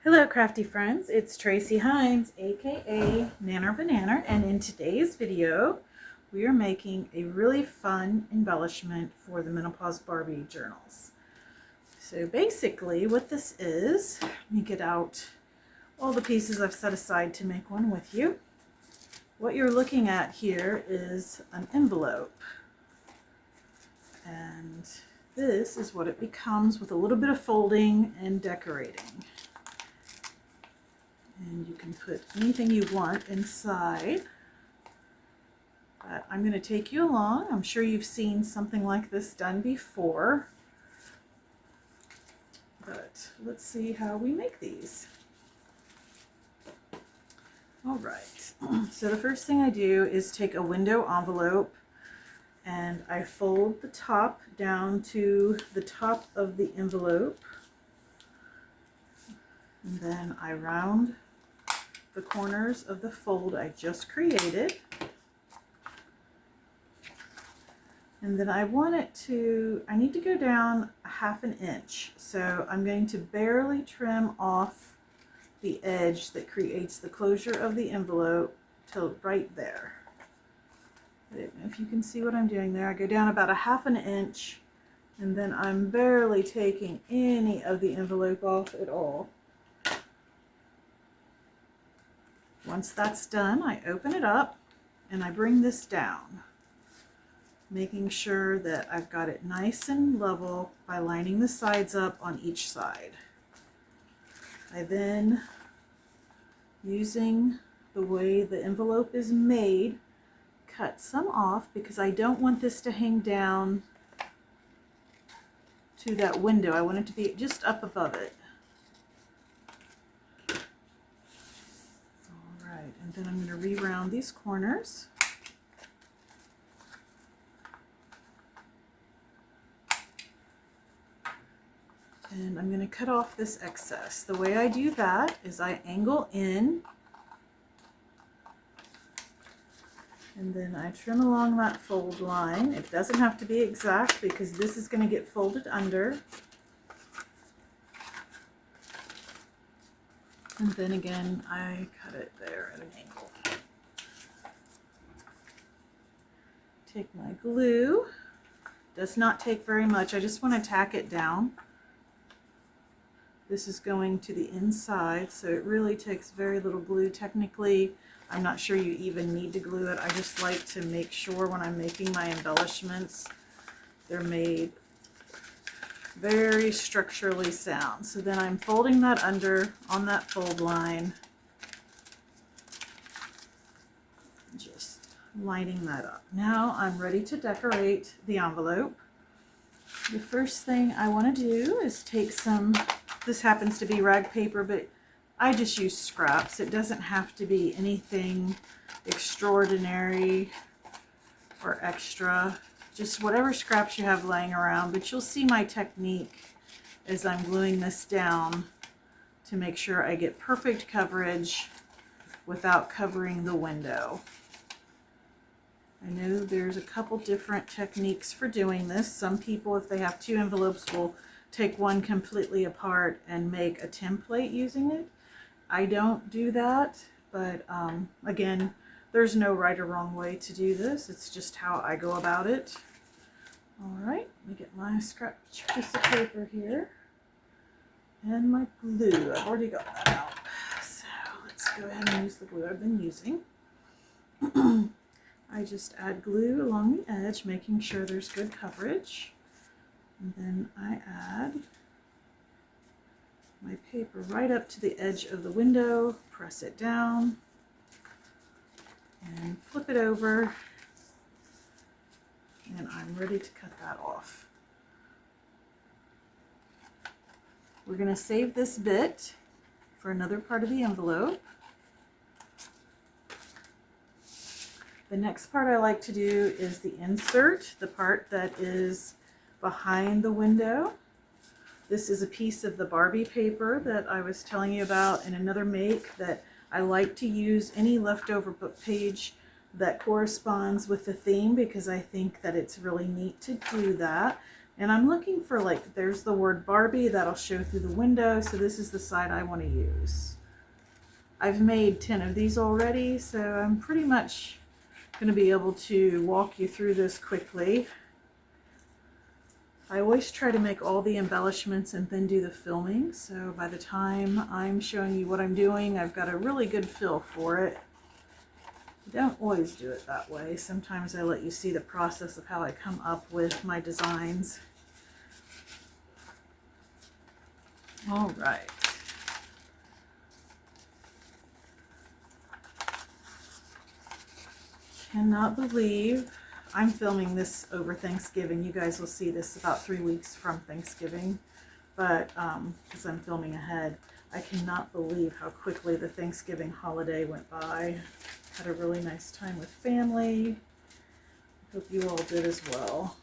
Hello crafty friends, it's Tracy Hines aka Nanner Banana, and in today's video we are making a really fun embellishment for the Menopause Barbie journals. So basically what this is, let me get out all the pieces I've set aside to make one with you. What you're looking at here is an envelope, and this is what it becomes with a little bit of folding and decorating. And you can put anything you want inside. But I'm going to take you along. I'm sure you've seen something like this done before. But let's see how we make these. All right. So the first thing I do is take a window envelope and I fold the top down to the top of the envelope. And then I round the corners of the fold I just created, and then I need to go down a ½ inch, so I'm going to barely trim off the edge that creates the closure of the envelope till right there. I don't know if you can see what I'm doing there. I go down about a ½ inch, and then I'm barely taking any of the envelope off at all. Once that's done, I open it up and I bring this down, making sure that I've got it nice and level by lining the sides up on each side. I then, using the way the envelope is made, cut some off because I don't want this to hang down to that window. I want it to be just up above it. And then I'm going to re-round these corners. And I'm going to cut off this excess. The way I do that is I angle in, and then I trim along that fold line. It doesn't have to be exact because this is going to get folded under. And then again, I cut it there at an angle. Take my glue. Does not take very much. I just want to tack it down. This is going to the inside, so it really takes very little glue. Technically, I'm not sure you even need to glue it. I just like to make sure when I'm making my embellishments, they're made very structurally sound. So then I'm folding that under on that fold line, just lining that up. Now I'm ready to decorate the envelope. The first thing I want to do is take some, this happens to be rag paper, but I just use scraps. It doesn't have to be anything extraordinary or extra. Just whatever scraps you have laying around, but you'll see my technique as I'm gluing this down to make sure I get perfect coverage without covering the window. I know there's a couple different techniques for doing this. Some people, if they have two envelopes, will take one completely apart and make a template using it. I don't do that, but again, there's no right or wrong way to do this. It's just how I go about it. All right, let me get my scrap piece of paper here and my glue. I've already got that out. So let's go ahead and use the glue I've been using. I just add glue along the edge, making sure there's good coverage. And then I add my paper right up to the edge of the window, press it down, and flip it over. And I'm ready to cut that off. We're going to save this bit for another part of the envelope. The next part I like to do is the insert, the part that is behind the window. This is a piece of the Barbie paper that I was telling you about in another make that I like to use any leftover book page that corresponds with the theme because I think that it's really neat to do that. And I'm looking for, like, there's the word Barbie that'll show through the window. So this is the side I want to use. I've made 10 of these already, so I'm pretty much going to be able to walk you through this quickly. I always try to make all the embellishments and then do the filming, so by the time I'm showing you what I'm doing, I've got a really good feel for it. I don't always do it that way. Sometimes I let you see the process of how I come up with my designs. All right. Cannot believe I'm filming this over Thanksgiving. You guys will see this about 3 weeks from Thanksgiving, but because I'm filming ahead, I cannot believe how quickly the Thanksgiving holiday went by. Had a really nice time with family. Hope you all did as well.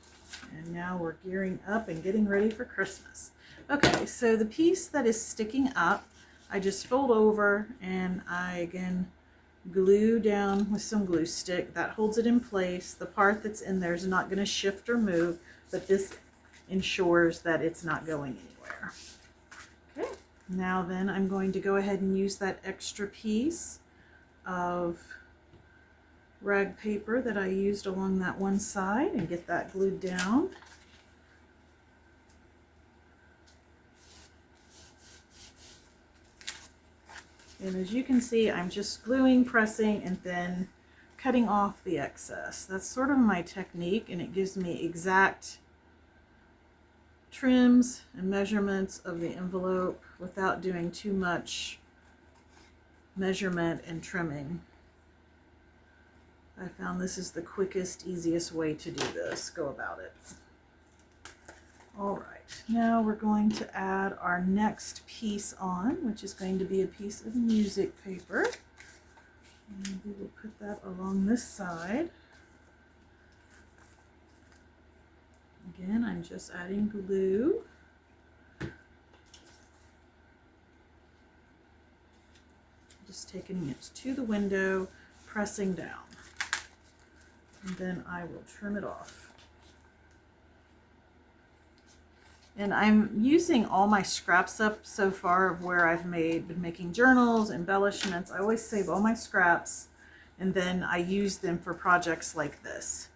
And now we're gearing up and getting ready for Christmas. Okay, so the piece that is sticking up, I just fold over and I again glue down with some glue stick. That holds it in place. The part that's in there is not going to shift or move, but this ensures that it's not going anywhere. Okay, now then I'm going to go ahead and use that extra piece of rag paper that I used along that one side and get that glued down. And as you can see, I'm just gluing, pressing, and then cutting off the excess. That's sort of my technique, and it gives me exact trims and measurements of the envelope without doing too much measurement and trimming. I found this is the quickest, easiest way to do this. Go about it. All right, now we're going to add our next piece on, which is going to be a piece of music paper. And we will put that along this side. Again, I'm just adding glue. Just taking it to the window, pressing down. And then I will trim it off. And I'm using all my scraps up so far of where I've been making journals, embellishments. I always save all my scraps and then I use them for projects like this.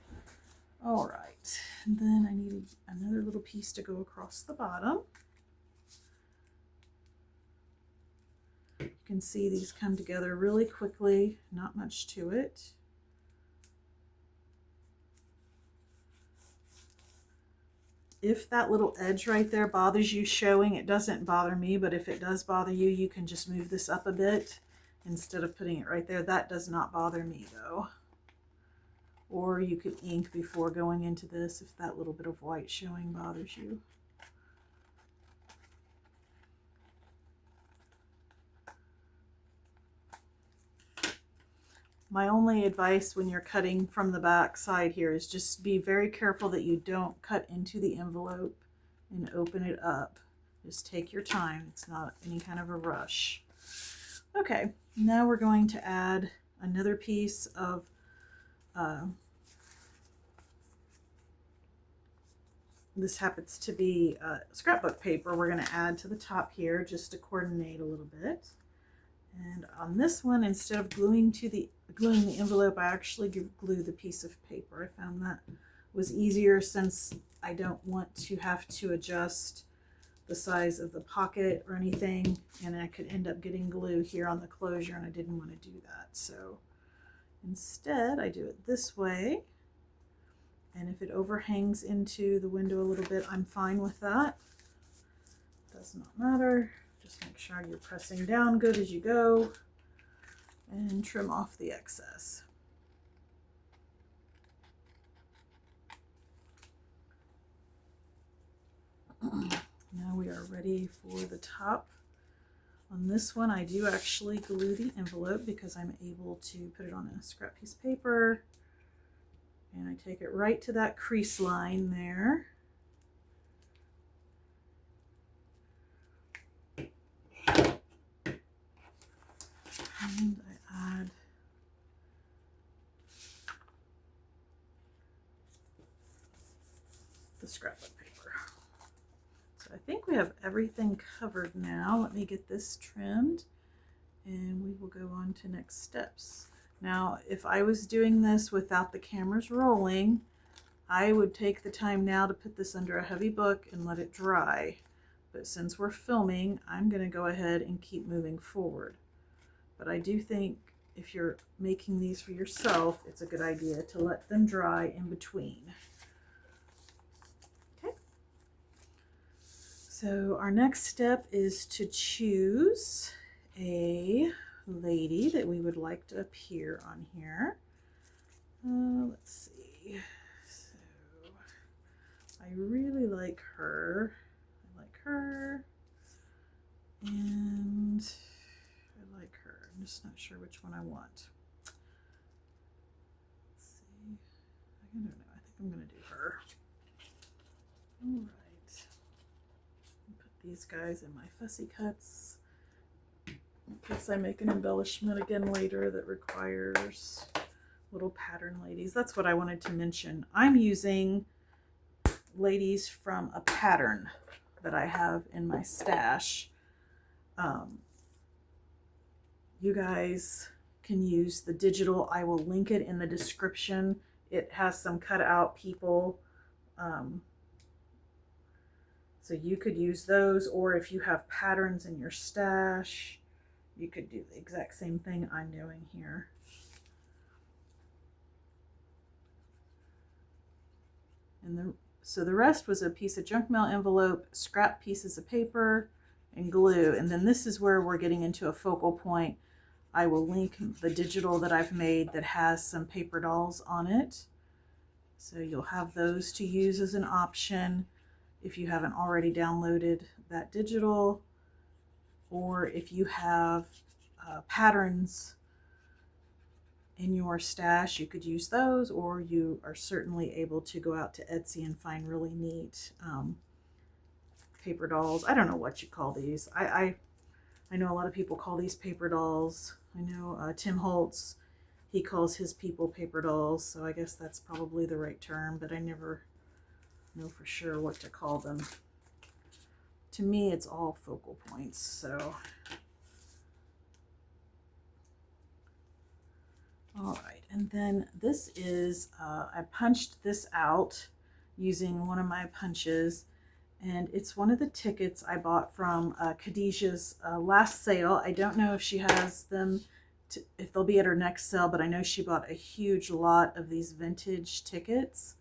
All right, and then I need another little piece to go across the bottom. You can see these come together really quickly, not much to it. If that little edge right there bothers you showing, it doesn't bother me, but if it does bother you, you can just move this up a bit instead of putting it right there. That does not bother me though. Or you could ink before going into this if that little bit of white showing bothers you. My only advice when you're cutting from the back side here is just be very careful that you don't cut into the envelope and open it up. Just take your time. It's not any kind of a rush. Okay, now we're going to add another piece of this happens to be scrapbook paper. We're going to add to the top here just to coordinate a little bit. And on this one, instead of gluing the envelope, I actually glue the piece of paper. I found that was easier since I don't want to have to adjust the size of the pocket or anything, and I could end up getting glue here on the closure, and I didn't want to do that. So instead, I do it this way, and if it overhangs into the window a little bit, I'm fine with that. Does not matter. Just make sure you're pressing down good as you go and trim off the excess. Now we are ready for the top. On this one, I do actually glue the envelope because I'm able to put it on a scrap piece of paper. And I take it right to that crease line there. And I add the the scrapbook paper. So I think we have everything covered now. Let me get this trimmed and we will go on to next steps. Now, if I was doing this without the cameras rolling, I would take the time now to put this under a heavy book and let it dry. But since we're filming, I'm going to go ahead and keep moving forward. But I do think if you're making these for yourself, it's a good idea to let them dry in between. Okay. So our next step is to choose a lady that we would like to appear on here. Let's see. So I really like her. I like her. And I like her. I'm just not sure which one I want. Let's see. I don't know. I think I'm going to do her. All right. Put these guys in my fussy cuts. In case I make an embellishment again later that requires little pattern ladies. That's what I wanted to mention. I'm using ladies from a pattern that I have in my stash. You guys can use the digital. I will link it in the description. It has some cutout people. So you could use those, or if you have patterns in your stash, you could do the exact same thing I'm doing here. And so the rest was a piece of junk mail envelope, scrap pieces of paper, and glue. And then this is where we're getting into a focal point. I will link the digital that I've made that has some paper dolls on it. So you'll have those to use as an option if you haven't already downloaded that digital. Or if you have patterns in your stash, you could use those, or you are certainly able to go out to Etsy and find really neat paper dolls. I don't know what you call these. I know a lot of people call these paper dolls. I know Tim Holtz, he calls his people paper dolls, so I guess that's probably the right term, but I never know for sure what to call them. To me, it's all focal points, so. All right, and then this is, I punched this out using one of my punches, and it's one of the tickets I bought from Khadijah's last sale. I don't know if she has them, if they'll be at her next sale, but I know she bought a huge lot of these vintage tickets,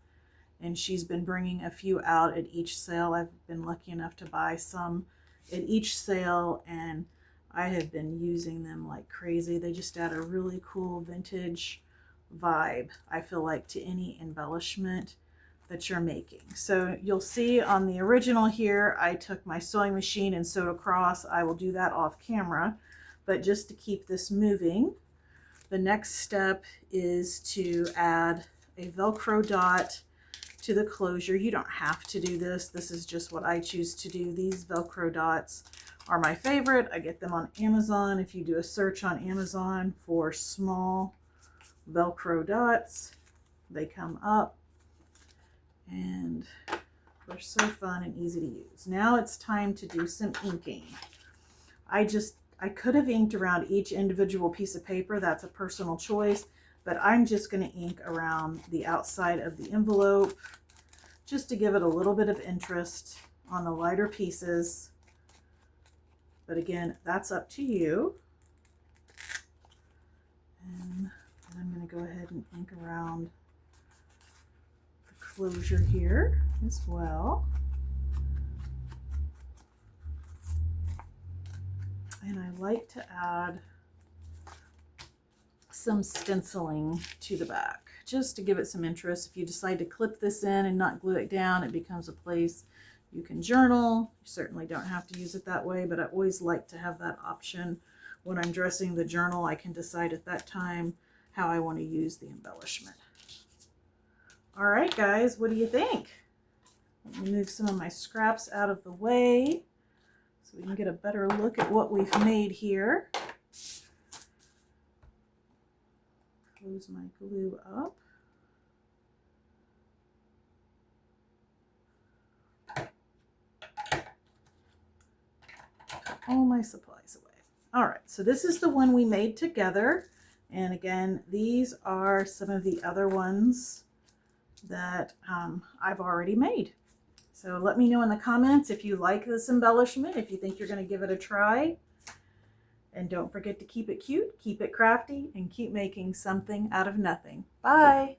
and she's been bringing a few out at each sale. I've been lucky enough to buy some at each sale, and I have been using them like crazy. They just add a really cool vintage vibe, I feel like, to any embellishment that you're making. So you'll see on the original here, I took my sewing machine and sewed across. I will do that off camera, but just to keep this moving, the next step is to add a Velcro dot to the closure. You don't have to do this. This is just what I choose to do. These Velcro dots are my favorite. I get them on Amazon. If you do a search on Amazon for small Velcro dots, they come up, and they're so fun and easy to use. Now it's time to do some inking. I could have inked around each individual piece of paper. That's a personal choice, but I'm just going to ink around the outside of the envelope just to give it a little bit of interest on the lighter pieces. But again, that's up to you. And I'm going to go ahead and ink around the closure here as well. And I like to add some stenciling to the back just to give it some interest. If you decide to clip this in and not glue it down, it becomes a place you can journal. You certainly don't have to use it that way, but I always like to have that option. When I'm dressing the journal, I can decide at that time how I want to use the embellishment. All right, guys, what do you think? Let me move some of my scraps out of the way so we can get a better look at what we've made here. Close my glue up. all my supplies away. All right, so this is the one we made together. And again, these are some of the other ones that I've already made. So let me know in the comments if you like this embellishment, if you think you're going to give it a try. And don't forget to keep it cute, keep it crafty, and keep making something out of nothing. Bye.